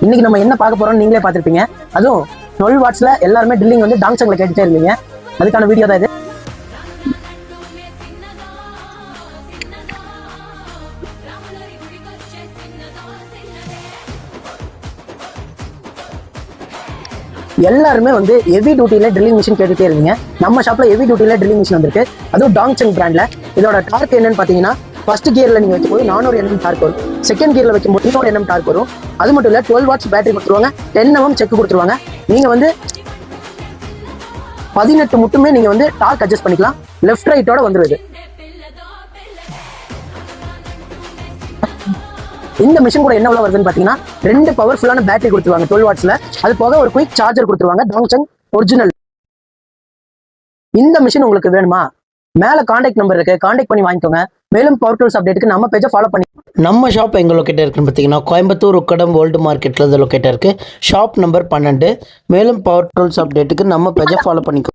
இன்னைக்கு நம்ம என்ன பார்க்க போறோம்னு நீங்களே பார்த்துருப்பீங்க. அதுவும் 12 வாட்ஸ்ல எல்லாருமே ட்ரில்லிங் வந்து டாங்சங்ல கேட்டுட்டே இருந்தீங்க. அதுக்கான வீடியோ தான் இது. எல்லாருமே வந்து ஹெவி டியூட்டில ட்ரில்லிங் மிஷின் கேட்டுட்டே இருந்தீங்க. நம்ம ஷாப்ல ஹெவி டியூட்டில ட்ரில்லிங் மிஷின் வந்திருக்கு. அதுவும் டாங்சங் பிராண்ட்ல. இதோட டார்க் என்னன்னு பாத்தீங்கன்னா, ஃபர்ஸ்ட் கியர்ல நீங்க வைக்கும்போது 400 mm டார்க் வரும். செகண்ட் கியர்ல வைக்கும்போது 300 mm டார்க் வரும். அது மட்டும் இல்ல 12 வாட்ஸ் பேட்டரி கொடுத்துருவாங்க. 10 mm செக் கொடுத்துருவாங்க. நீங்க வந்து 18 மட்டுமே நீங்க வந்து டார்க் அட்ஜஸ்ட் பண்ணிக்கலாம். லெஃப்ட் ரைட்டோட வந்துருது. இந்த மிஷின் கூட என்ன வருதுன்னு பாத்தீங்கன்னா, 2 பவர்ஃபுல்லான பேட்டரி கொடுத்துருவாங்க 12 வாட்ஸ்ல. அது போக ஒரு குயிக் சார்ஜர் கொடுத்துருவாங்க. டாங்சங் ஒரிஜினல். இந்த மிஷின் உங்களுக்கு வேணுமா? மேல கான்டாக்ட் நம்பர் இருக்கு, கான்டாக்ட் பண்ணி வாங்கிக்கோங்க. மேலும் பவர் டூல்ஸ் அப்டேட்டுக்கு நம்ம பேஜை ஃபாலோ பண்ணி. நம்ம ஷாப் எங்கே லொக்கேட் இருக்குன்னு பார்த்தீங்கன்னா, கோயம்புத்தூர் உக்கடம் ஓல்டு மார்க்கெட்டில் லொக்கேட் இருக்குது. Shop number 12. மேலும் பவர் டூல்ஸ் அப்டேட்டுக்கு நம்ம பேஜை ஃபாலோ பண்ணிக்கோ.